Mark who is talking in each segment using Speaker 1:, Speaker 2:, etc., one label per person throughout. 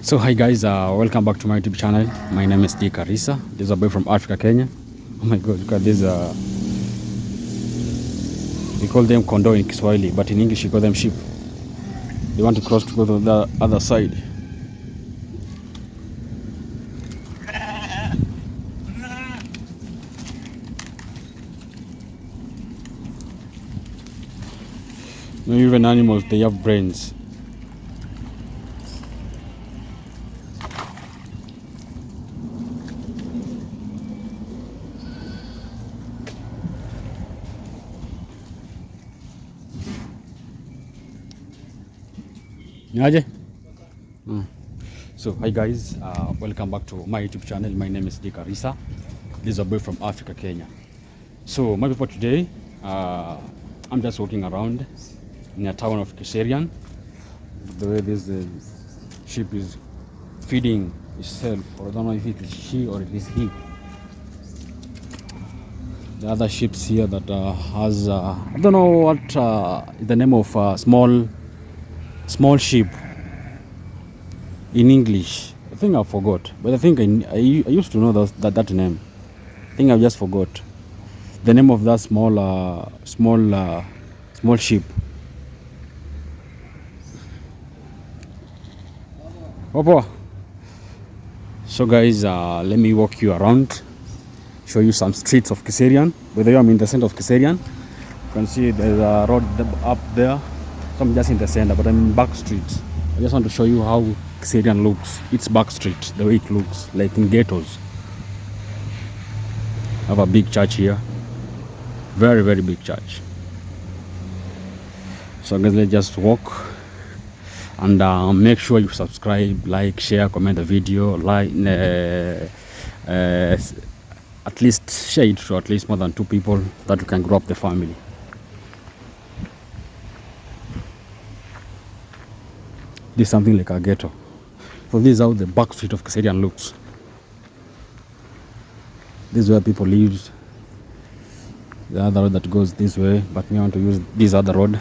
Speaker 1: So hi guys, welcome back to my YouTube channel. My name is D Karisa. This is a boy from Africa, Kenya. Oh my god, look at this. We call them kondoo in Kiswahili, but in English we call them sheep. They want to cross to go to the other side. No, even animals, they have brains. Niaje? So hi guys, welcome back to my YouTube channel. My name is D Karisa. This is a boy from Africa, Kenya. So my people, today I'm just walking around in a town of Kiserian. The way this sheep is feeding itself, or I don't know if it is she or it is he. The other sheep here that has I don't know what the name of small sheep in English. I think I forgot, but I think I used to know that name. I think I just forgot the name of that small sheep. Papa. So guys, let me walk you around, show you some streets of Kiserian. By the way, I'm in the center of Kiserian. You can see there's a road up there. So I'm just in the center, but I'm in back street. I just want to show you how Kiserian looks. It's back street, the way it looks, like in ghettos. I have a big church here. Very, very big church. So guys, let's just walk. And make sure you subscribe, like, share, comment the video, like, at least share it to at least more than 2 people, that we can grow up the family. This is something like a ghetto. So this is how the back street of Kiserian looks. This is where people live. The other road that goes this way, but me, I want to use this other road.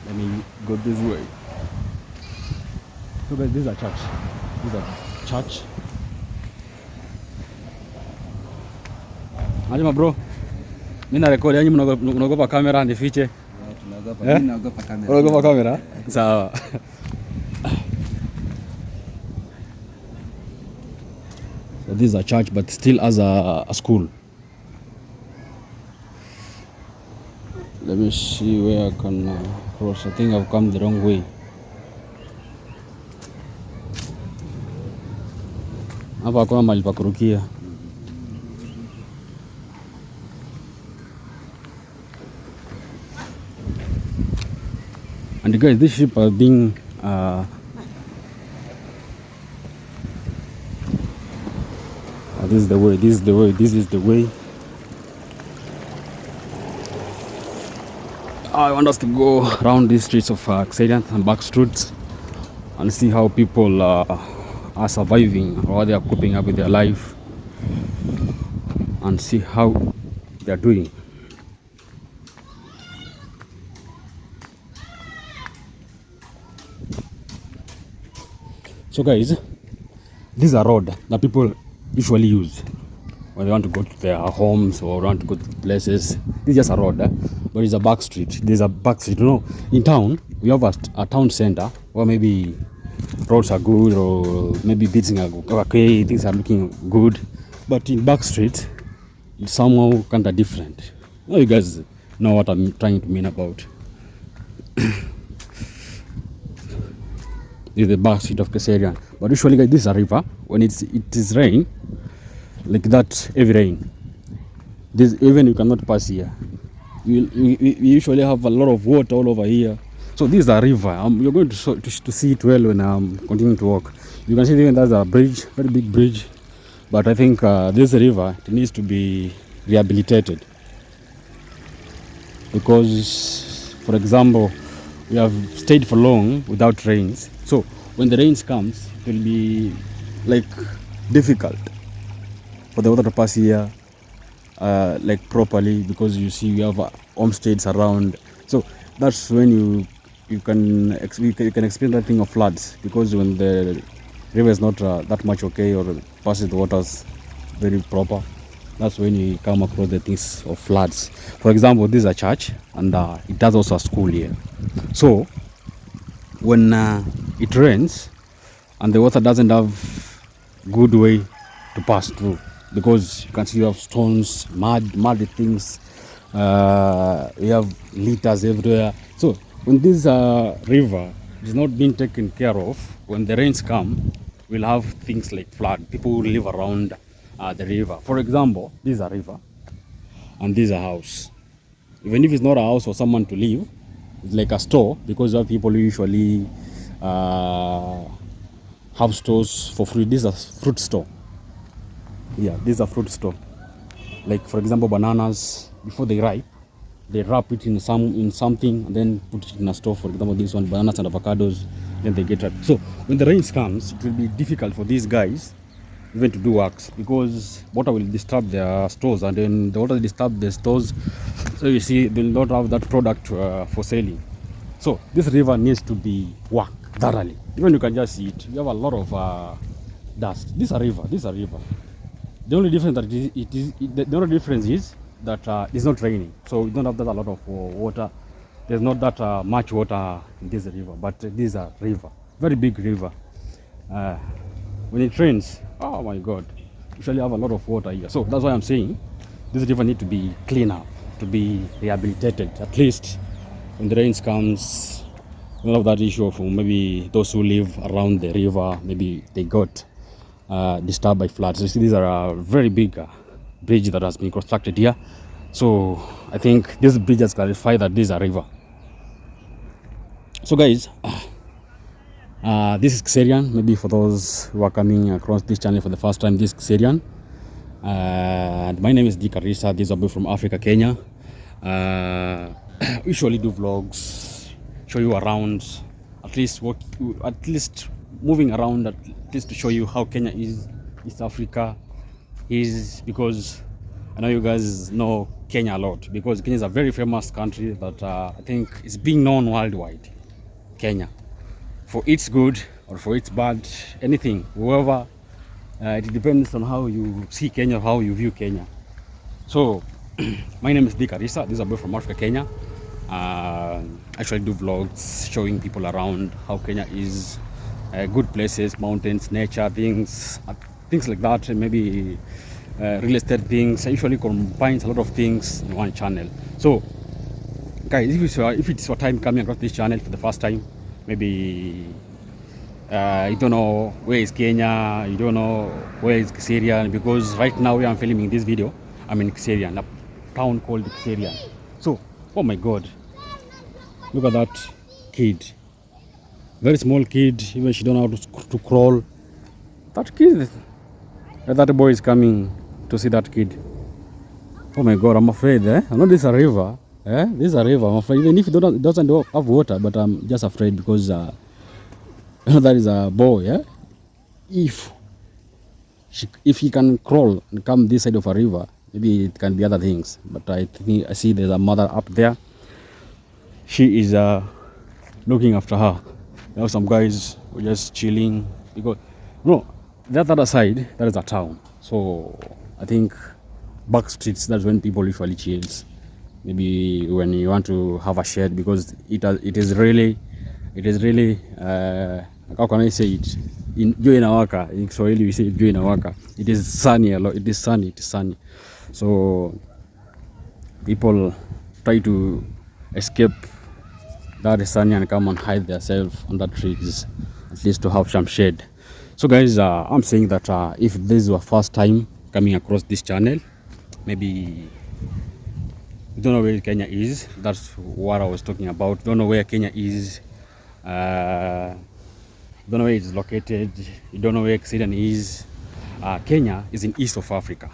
Speaker 1: Let me go this way. So guys, this is a church. This is a church. Ajima bro, mimi na record yanyi, mnaogopa kamera nifiche? Tunaogopa. Mimi naogopa kamera. Unaogopa kamera? Sawa. So this is a church, but still as a school. Let me see where I can cross. I think I've come the wrong way. Hapa hakuna mahali pa kurukia. And guys, this sheep are being this is the way, this is the way, this is the way. I want us to go around these streets of Kiserian and back streets and see how people are surviving, or how they are coping up with their life, and see how they are doing. So guys, this is a road that people usually use when they want to go to their homes or want to go to places. This is just a road, but it's a back street. There's a back street. You know, in town we have a town center where maybe roads are good, or maybe buildings are okay, things are looking good. But in back street, it's somehow kind of different. You guys know what I'm trying to mean about. This is the back street of Kiserian. But usually, guys, this is a river. When it is rain, like that, heavy rain, this even you cannot pass here. We usually have a lot of water all over here. So this is a river. You're going to see it well when I'm continuing to walk. You can see even there's a bridge, very big bridge. But I think this river, it needs to be rehabilitated, because, for example, we have stayed for long without rains. So when the rains comes, it will be like difficult for the water to pass here. like properly, because you see you have homesteads around. So that's when you can experience that thing of floods, because when the river is not that much okay, or passes the waters very proper, that's when you come across the things of floods. For example, this is a church, and it has also a school here. So when it rains and the water doesn't have good way to pass through, because you can see you have stones, muddy things, you have litters everywhere. So when this river is not being taken care of, when the rains come, we'll have things like flood. People will live around the river. For example, this is a river and this is a house. Even if it's not a house for someone to live, it's like a store, because of people usually have stores for fruit. This is a fruit store. Yeah, this is a fruit store. Like for example, bananas, before they ripe, they wrap it in something and then put it in a store. For example, this one, bananas and avocados, then they get ripe. So when the rains comes, it will be difficult for these guys even to do works, because water will disturb their stores, and then the water will disturb the stores. So you see, they will not have that product for selling. So this river needs to be worked thoroughly. Even you can just see it. You have a lot of dust. This is a river. This is a river. The only difference that the only difference is that it's not raining, so we don't have that a lot of water. There's not that much water in this river, but this is a river, very big river. When it rains, oh my God, usually have a lot of water here. So that's why I'm saying this river need to be cleaned up, to be rehabilitated. At least when the rains comes, we don't have that issue of maybe those who live around the river, maybe they got disturbed by floods. You see, these are a very big bridge that has been constructed here. So I think this bridge has clarified that this is a river. So guys, this is Xerian. Maybe for those who are coming across this channel for the first time, this is Xerian. And my name is D. Karisa. This is a boy from Africa, Kenya. We usually do vlogs, show you around, at least moving around, at least to show you how Kenya is, East Africa is, because I know you guys know Kenya a lot, because Kenya is a very famous country that I think is being known worldwide. Kenya, for its good or for its bad, anything, whoever, it depends on how you see Kenya, how you view Kenya. So my name is D. Karisa. This is a boy from Africa, Kenya. I actually do vlogs showing people around how Kenya is, good places, mountains, nature, things like that, and maybe real estate things. I usually combines a lot of things in one channel. So guys, if it's your time coming across this channel for the first time, maybe you don't know where is Kenya, you don't know where is Xerian, because right now where I'm filming this video, I'm in Xerian, a town called Xerian. So, oh my God, look at that kid, very small kid, even she don't know how to crawl. That kid, that boy is coming to see that kid. Oh my God, I'm afraid. I know this is a river. This is a river. I'm afraid, even if it doesn't have water, but I'm just afraid because that is a boy. If he can crawl and come this side of a river, maybe it can be other things. But I think I see there's a mother up there. She is looking after her. You know, some guys were just chilling, because that other side, that is a town. So I think back streets, that's when people usually chills. Maybe when you want to have a shed, because it is really how can I say it, in jua inawaka, in Swahili we say jua inawaka. It is sunny a lot. It is sunny. So people try to escape that sunny and come and hide themselves under trees, at least to have some shade. So guys, I'm saying that if this is your first time coming across this channel, maybe you don't know where Kenya is. That's what I was talking about. Don't know where Kenya is. Don't know where it's located. You don't know where Xerian is. Kenya is in east of Africa,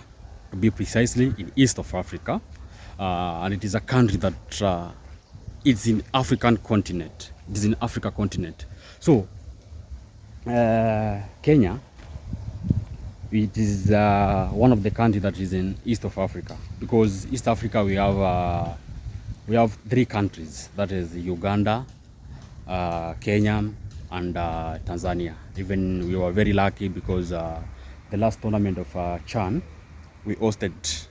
Speaker 1: to be precisely in east of Africa, and it is a country that it's in African continent. It is in Africa continent. So Kenya It is one of the countries that is in East of Africa, because East Africa we have three countries, that is Uganda, Kenya, and Tanzania. Even we were very lucky because the last tournament of CHAN we hosted.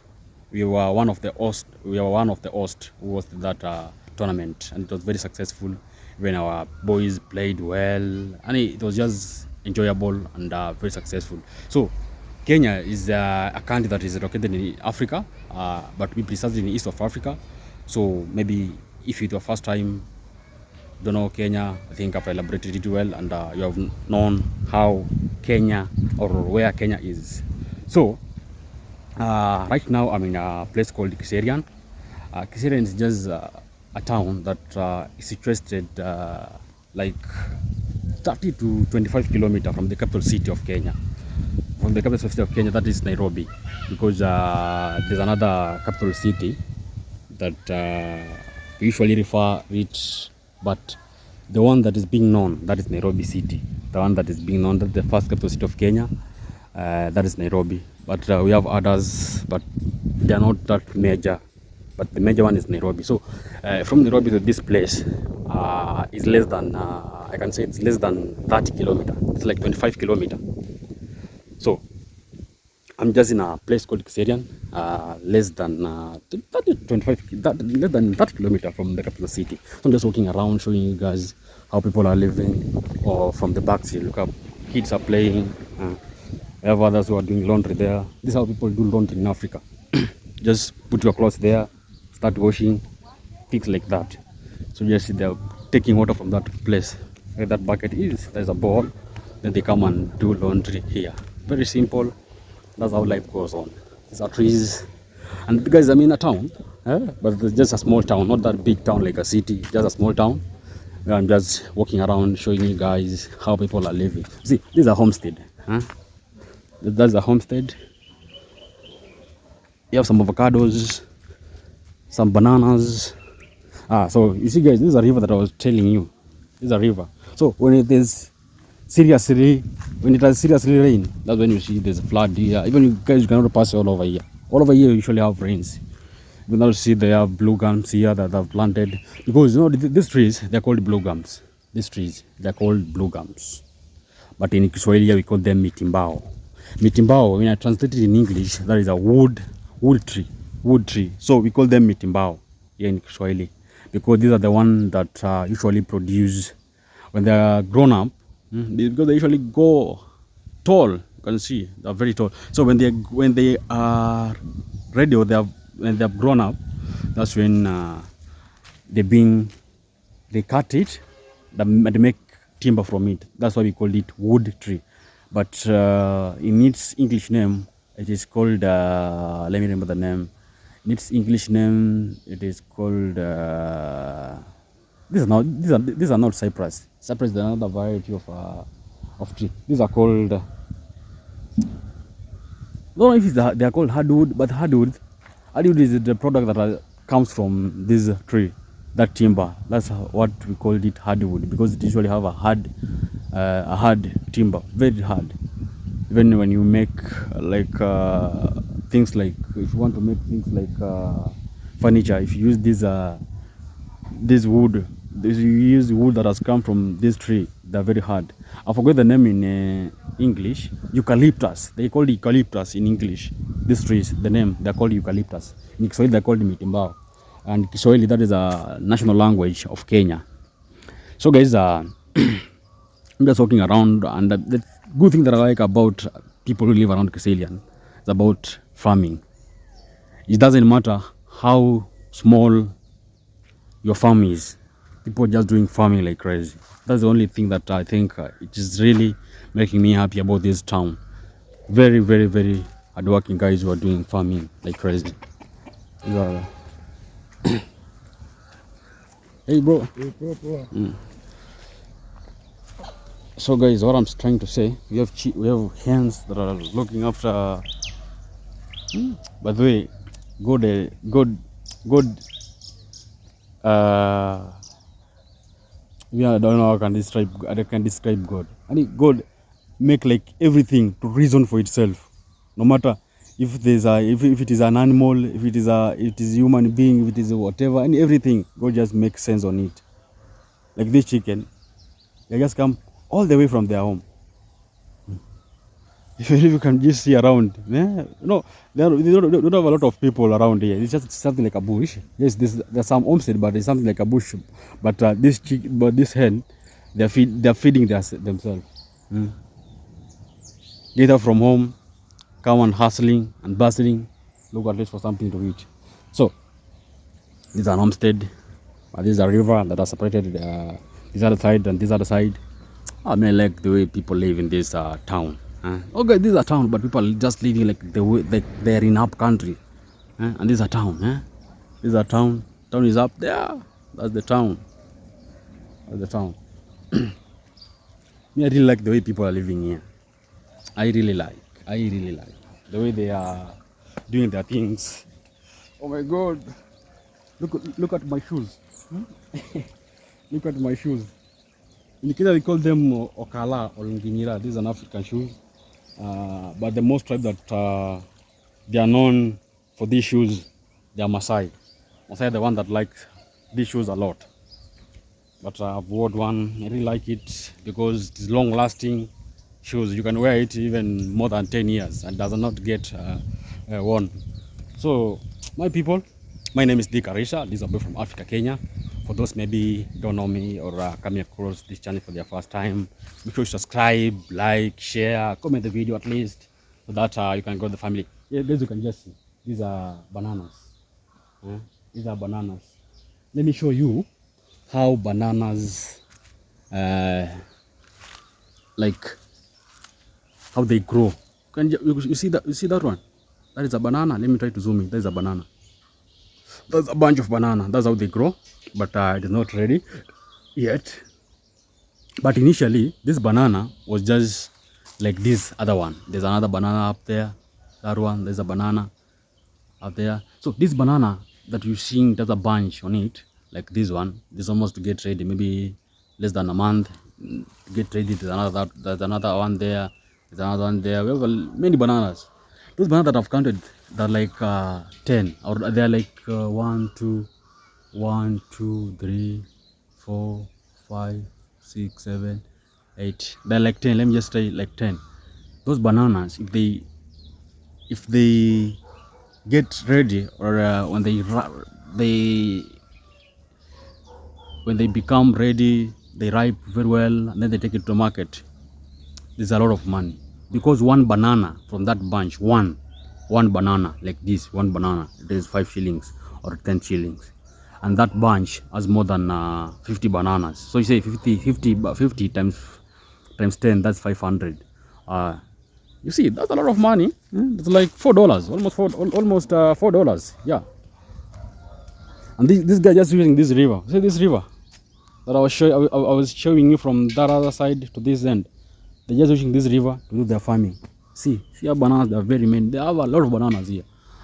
Speaker 1: We were one of the host. We were one of the host who hosted that tournament, and it was very successful. When our boys played well, and it was just enjoyable and very successful. So Kenya is a country that is located in Africa, but we precisely in East of Africa. So maybe if it's your first time, don't know Kenya, I think I've elaborated it well, and you have known how Kenya or where Kenya is. So right now I'm in a place called Kiserian. Kiserian is just a town that is situated like 30 to 25 kilometers from the capital city of Kenya. From the capital city of Kenya, that is Nairobi, because there's another capital city that we usually refer it, but the one that is being known, that is Nairobi city. The one that is being known, that's the first capital city of Kenya, that is Nairobi. But we have others, but they are not that major. But the major one is Nairobi. So from Nairobi to this place is less than, I can say it's less than 30 kilometers. It's like 25 kilometers. So I'm just in a place called Kiserian, less than 30 kilometers from the capital city. So I'm just walking around showing you guys how people are living, or from the back seat, look up, kids are playing. We have others who are doing laundry there. This is how people do laundry in Africa. Just put your clothes there, start washing, things like that. So you just see they're taking water from that place where that bucket is. There's a bowl, then they come and do laundry here. Very simple. That's how life goes on. These are trees, and guys, I'm in a town, but it's just a small town, not that big town like a city, just a small town. I'm just walking around showing you guys how people are living. See, this is a homestead. That's a homestead. You have some avocados, some bananas. So you see, guys, this is a river that I was telling you. This is a river. So when it has seriously rain, that's when you see there's a flood here. Even you guys cannot pass all over here. All over here you usually have rains. You now see they have blue gums here that I've planted, because you know these trees, they're called blue gums. These trees, they're called blue gums, but in Kiswahili we call them mitimbao. Mitimbao, when I translate it in English, that is a wood tree. So we call them mitimbao here in Kiswahili, because these are the ones that usually produce when they are grown up, because they usually go tall. You can see they're very tall. So when they are ready, or when they have grown up, that's when they cut it, they make timber from it. That's why we call it wood tree. But in its English name, it is called, let me remember the name. In its English name, it is called, these are not cypress. Cypress is another variety of tree. These are called, I don't know if they are called hardwood, but hardwood is the product that comes from this tree, that timber. That's what we call it, hardwood, because it usually have a hard timber, very hard. Even when you make like things like, if you want to make things like furniture, if you use this wood, you use wood that has come from this tree, they're very hard. I forgot the name in English. Eucalyptus. They call it eucalyptus in English. These trees, the name, they're called eucalyptus. In Kiswahili, they're called mitimbao. And Kiswahili, that is a national language of Kenya. So guys, I'm just walking around, and the good thing that I like about people who live around Kiserian is about farming. It doesn't matter how small your farm is, people are just doing farming like crazy. That's the only thing that I think it is really making me happy about this town. Very, very, very hardworking guys who are doing farming like crazy. Hey bro. So guys, what I'm trying to say, we have hens that are looking after. By the way, God. Yeah, I don't know how I can describe God. I mean, God make like everything to reason for itself. No matter if there's if it is an animal, if it is a human being, if it is whatever, and everything, God just makes sense on it. Like this chicken, they just come all the way from their home. If you can just see around, no, they don't have a lot of people around here. It's just something like a bush. Yes, there's some homestead, but it's something like a bush. But this hen, they're feeding themselves. Either from home, come and hustling and bustling, look at least for something to eat. So this is an homestead. This is a river that are separated this other side and this other side. I mean, I like the way people live in this town. Okay, this is a town, but people are just living like the way they're in up country. And this is a town. This is a town. Town is up there. That's the town. That's the town. Me, I really like the way people are living here. I really like the way they are doing their things. Oh my God! Look at my shoes. Look at my shoes. In Kenya, we call them Okala or Nginyira. These are an African shoes. But the most tribe that they are known for these shoes, they are Maasai. Maasai are the one that like these shoes a lot. But I've worn one. I really like it because it's long-lasting shoes. You can wear it even more than 10 years and does not get worn. So, my people, my name is Dick Arisha. This is a boy from Africa, Kenya. For those maybe don't know me or coming across this channel for their first time, make sure you subscribe, like, share, comment the video at least, so that you can grow the family. Yeah, as you can just see, these are bananas. These are bananas. Let me show you how bananas, like how they grow. You see that? You see that one? That is a banana. Let me try to zoom in. That is a banana. That's a bunch of banana. That's how they grow, but it is not ready yet. But initially, this banana was just like this other one. There's another banana up there. That one. There's a banana up there. So this banana that you're seeing, there's a bunch on it, like this one. This almost to get ready, maybe less than a month. To get ready. There's another one there. There's another one there. We have many bananas. Those bananas that I've counted, they're like 10, or they're like 1, 2, 3, 4, 5, 6, 7, 8. They're like 10. Let me just say like 10. Those bananas, if they get ready, or when they become ready, they ripe very well, and then they take it to market. There's a lot of money, because one banana from that bunch, one banana like this, one banana, it is 5 shillings or 10 shillings, and that bunch has more than 50 bananas. So you say 50 times 10, that's 500. You see, that's a lot of money. It's like $4, almost $4. Yeah. And this guy just using this river. See this river that I was showing you from that other side to this end. They're just using this river to do their farming. See our bananas. They are very many. They have a lot of bananas here.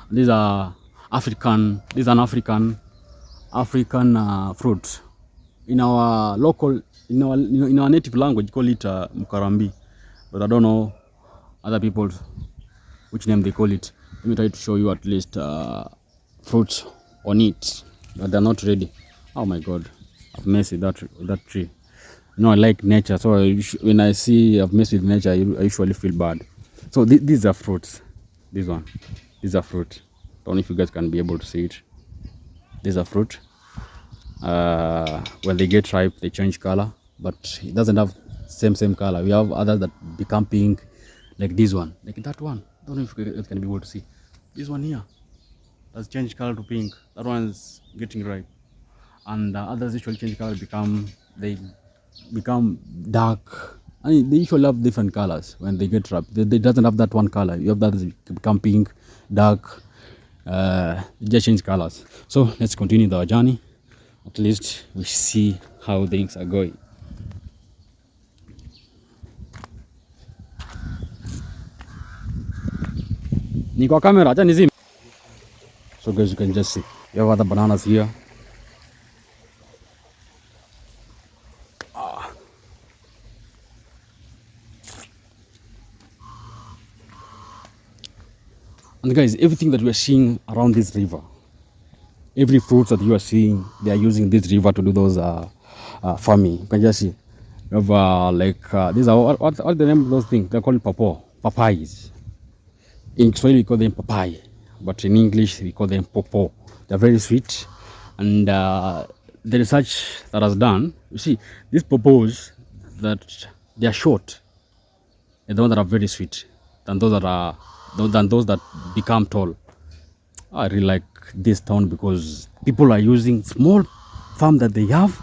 Speaker 1: And these are African. These are an African fruit. In our local, in our native language, call it mukarambi. But I don't know other people which name they call it. Let me try to show you at least fruits on it, but they're not ready. Oh my God, I've messed with that tree. You know, I like nature, so when I see I've messed with nature, I usually feel bad. So these are fruits. These are fruit. Don't know if you guys can be able to see it. These are fruit. When they get ripe, they change color, but it doesn't have same color. We have others that become pink, like this one, like that one. Don't know if you guys can be able to see. This one here has changed color to pink. That one's getting ripe, and others usually change color, they become dark. I mean, they usually have different colors when they get ripe. They doesn't have that one color. You have that become pink, dark. It just change colors. So let's continue our journey. At least we see how things are going. Niko camera, acha nizime. So guys, you can just see we have other bananas here. And guys, everything that we are seeing around this river, every fruits that you are seeing, they are using this river to do those farming. You can just see. You have these are what the name of those things? They're called papayas. In Swahili we call them papai, but in English we call them popo. They're very sweet, and the research that has done, you see, these popos that they are short, and the ones that are very sweet, than those that become tall. I really like this town because people are using small farm that they have,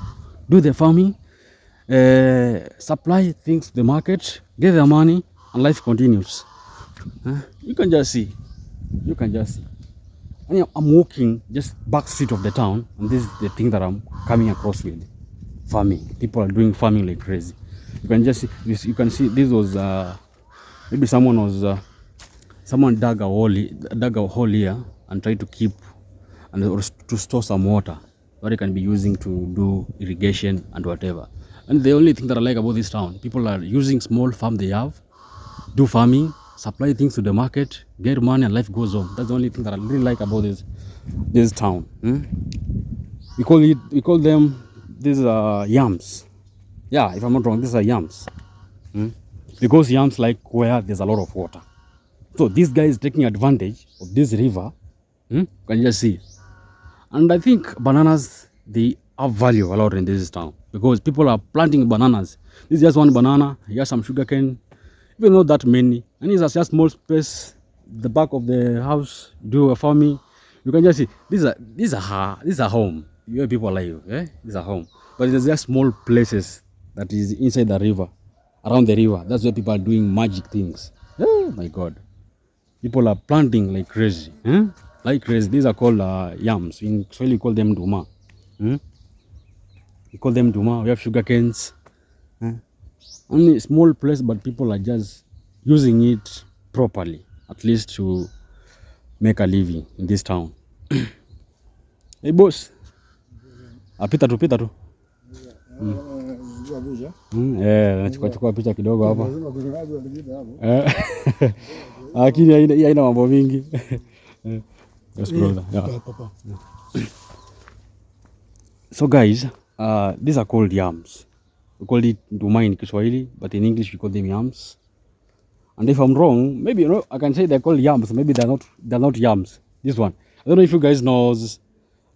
Speaker 1: do their farming, supply things to the market, get their money, and life continues. You can just see. You can just see. And I'm walking just back street of the town, and this is the thing that I'm coming across with. Farming. People are doing farming like crazy. You can just see this. You can see this was maybe someone dug a hole here and tried to keep and to store some water that it can be using to do irrigation and whatever. And the only thing that I like about this town, people are using small farm they have, do farming, supply things to the market, get money, and life goes on. That's the only thing that I really like about this town. We call them these yams. Yeah, if I'm not wrong, these are yams. Because yams like where there's a lot of water. So this guy is taking advantage of this river. Can you just see? And I think bananas, they have value a lot in this town because people are planting bananas. This is just one banana. He has some sugarcane. Even not that many. And it's just small space. The back of the house, do a farming. You can just see this is a home. Where people live. This is a home. But there's just small places that is inside the river, around the river. That's where people are doing magic things. Oh my God. People are planting like crazy. Like crazy. These are called yams. In Swahili, we call them duma. We call them duma. We have sugar canes. Only a small place, but people are just using it properly, at least to make a living in this town. Hey boss. Pita tu. Nachukua picha kidogo hapa. Lakini haina mambo mingi. Yes, brother. Yeah. So guys, these are called yams. We call it nduma in Kiswahili, but in English we call them yams. And if I'm wrong, maybe I can say they're called yams. Maybe they're not yams. This one, I don't know if you guys knows.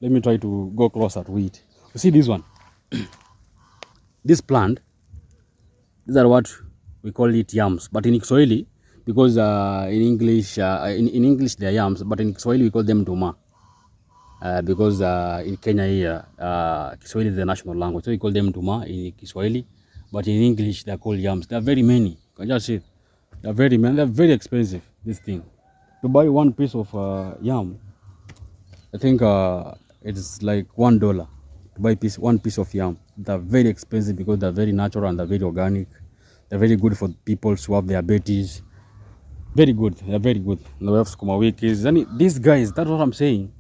Speaker 1: Let me try to go closer to it. You see this one, this plant. These are what we call it yams, but in Kiswahili, because in English they are yams, but in Kiswahili we call them nduma. Because in Kenya here, Kiswahili is the national language, so we call them nduma in Kiswahili, but in English they are called yams. There are very many. You can just see, they are very many. They are very expensive. This thing, to buy one piece of yam, I think it's like $1 to buy one piece of yam. They're very expensive because they're very natural and they're very organic. They're very good for people who have diabetes. Very good. They're very good. And we have sukuma wikis. And these guys, that's what I'm saying.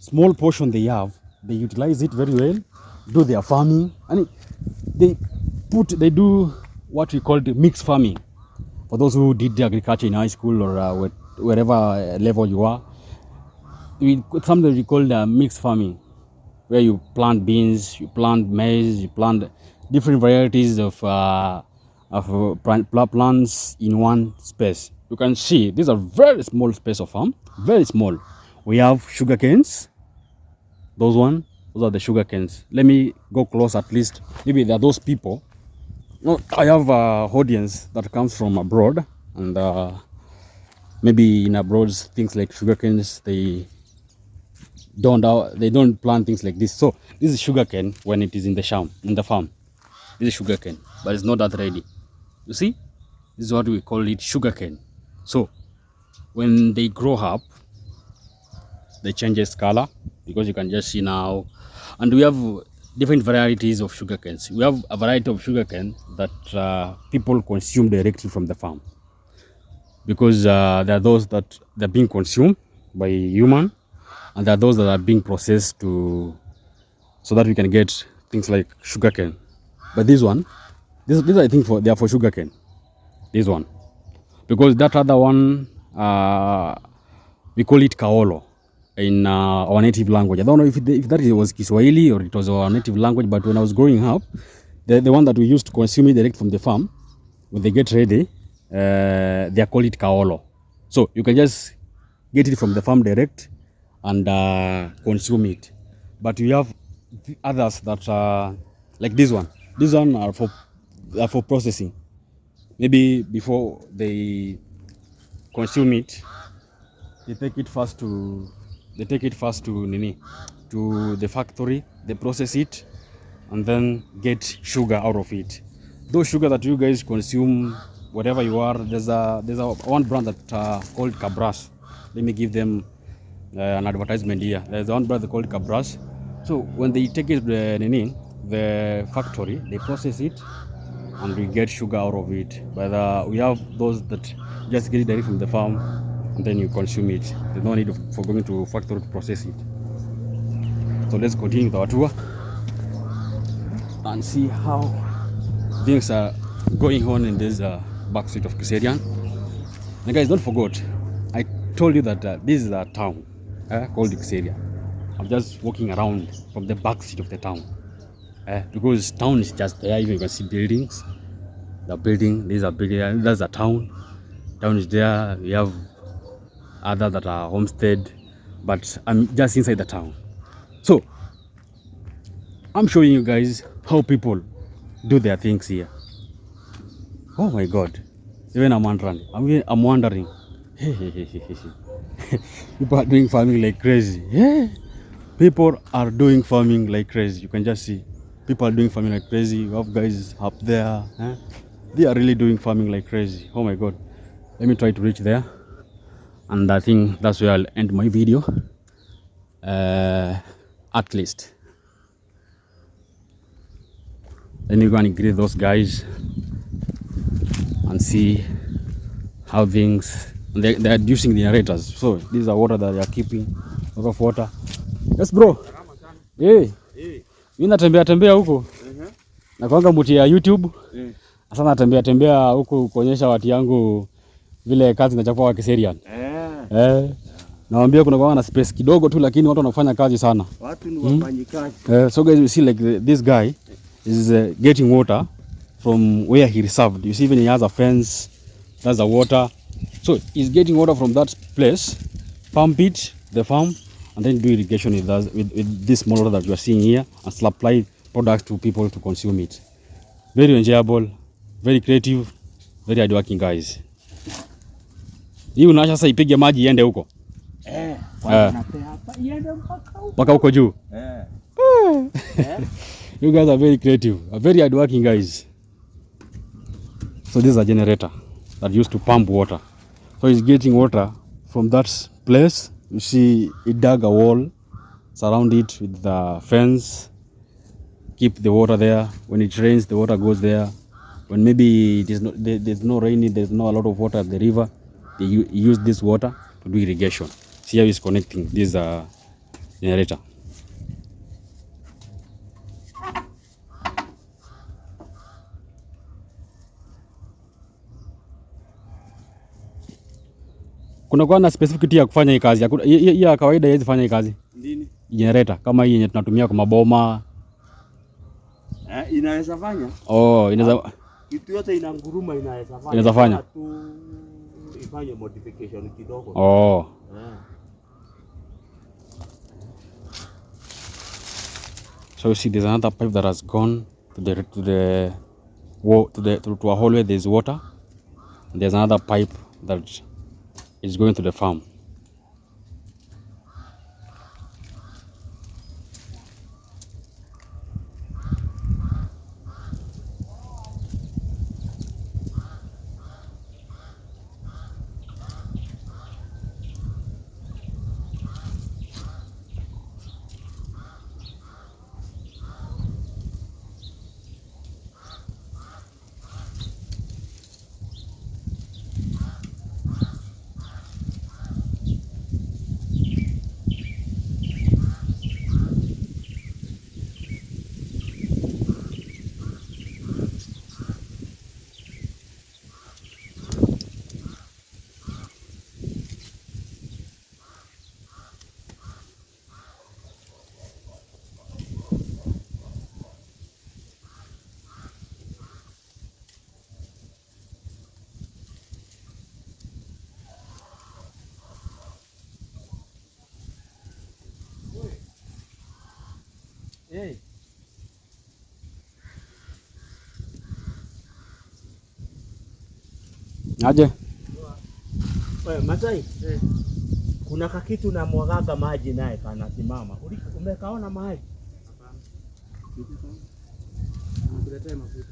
Speaker 1: Small portion they have, they utilize it very well, do their farming, and they do what we call the mixed farming. For those who did the agriculture in high school or wherever level you are, something we call the mixed farming, where you plant beans, you plant maize, you plant different varieties of plants in one space. You can see these are very small space of farm, very small. We have sugar canes. Those are the sugar canes. Let me go close at least. Maybe there are those people. No, I have an audience that comes from abroad, and maybe in abroad things like sugar canes they don't plant things like this. So this is sugar cane when it is in the farm. This is sugar cane, but it's not that ready. You see, this is what we call it, sugar cane. So when they grow up, they change its color, because you can just see now. And we have different varieties of sugar canes. We have a variety of sugar cane that people consume directly from the farm, because there are those that they're being consumed by human, and there are those that are being processed so that we can get things like sugar cane. But this I think they are for sugar cane. This one, because that other one we call it kaolo in our native language. I don't know if that was Kiswahili or it was our native language, but when I was growing up, the one that we used to consume it direct from the farm, when they get ready, they call it kaolo. So you can just get it from the farm direct and consume it. But we have others that are like this one. This one are for processing. Maybe before they consume it, they take it first to the factory. They process it and then get sugar out of it. Those sugar that you guys consume, whatever you are, there's a one brand that called Cabras. Let me give them an advertisement here. There's one brand called Cabras. So when they take it to the factory, they process it and we get sugar out of it. But we have those that just get it direct from the farm and then you consume it. There's no need for going to factory to process it. So let's continue with our tour and see how things are going on in this back street of Kiserian. And guys, don't forget, I told you that this is a town called Kiserian. I'm just walking around from the back street of the town because town is just there. Even you can see buildings. The building, these are building. That's a town. Town is there. We have others that are homestead, but I'm just inside the town. So I'm showing you guys how people do their things here. Oh my God! Even I'm wondering. People are doing farming like crazy. Yeah. People are doing farming like crazy. You can just see people are doing farming like crazy. You have guys up there. They are really doing farming like crazy. Oh my God. Let me try to reach there. And I think that's where I'll end my video. At least. Let me go and greet those guys and see how things. They are using the generators. So these are water that they are keeping. A lot of water. Yes bro. Hey. Mimi natembea huko. Na kwanga mti ya YouTube. Sasa natembea huko kuonyesha watu yangu vile kazi inachapwa kwa Kiserian. Naambia kuna na space kidogo tu lakini watu wanafanya kazi sana. Watu ni wafanyikazi. So guys, you see like this guy is getting water from where he reserved. You see even he has a fence. That's the water. So he's getting water from that place, pump it, the farm, and then do irrigation with this small water that you are seeing here and supply products to people to consume it. Very enjoyable, very creative, very hardworking guys. Hii unaacha sasa ipige maji iende huko. Mpaka huko juu. You guys are very creative, very hardworking guys. So this is a generator that used to pump water. So he's getting water from that place. You see, he dug a wall, surround it with the fence, keep the water there. When it rains, the water goes there. When maybe there's no rain, there's not a lot of water at the river, they use this water to do irrigation. See how he's connecting this generator. Kuna kwa na specificity ya kufanya hii kazi. Hii ya kawaida haiwezi fanya hii kazi. Nini? Generator kama hii yenye tunatumia kwa maboma. Inaweza fanya? Oh, inaweza. Kitu yote ina nguruma inaweza fanya. Inaweza fanya. Ifanye modification kidogo. Oh. So you see there's another pipe that has gone to a hole where there's water. And there's another pipe that is going to the farm.
Speaker 2: Eh.
Speaker 1: Aje?
Speaker 2: Wewe Masai, kuna kakitu na mwagaga maji naye kanasimama. Umekaona mahali? Hapana. Nakuletea mafuta.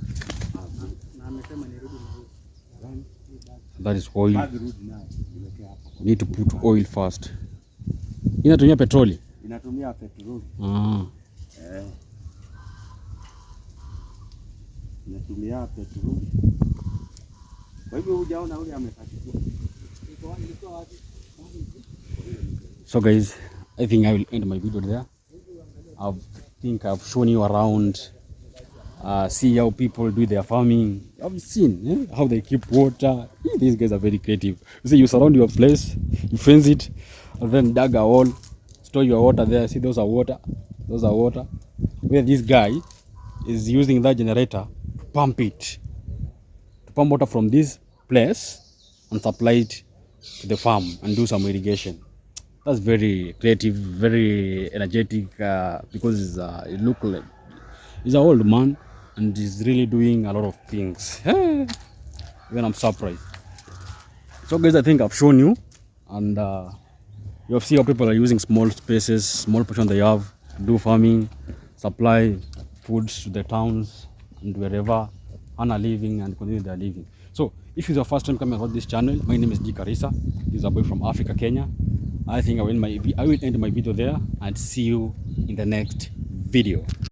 Speaker 2: Na amesema nirudi na huko.
Speaker 1: That is oil. Need to put oil first. Inatumia petroli?
Speaker 2: Inatumia petroli. Inatumia petroli. Kwa hivyo hujaona ule amekatikia.
Speaker 1: So guys, I think I will end my video there. I think I've shown you around, see how people do their farming. I've seen how they keep water. These guys are very creative. You see, you surround your place, you fence it, and then dig a hole, store your water there. See, those are water. Those are water. Where this guy is using that generator to pump it, to pump water from this place and supply it to the farm and do some irrigation. That's very creative, very energetic, because it looks like he's an old man and he's really doing a lot of things. Even I'm surprised. So guys, I think I've shown you, and you have seen how people are using small spaces, small portion they have to do farming, supply foods to the towns and wherever, earn a living and continue their living. So if it's your first time coming across this channel, my name is D. Karisa. This is a boy from Africa, Kenya. I think I will end my video there, and see you in the next video.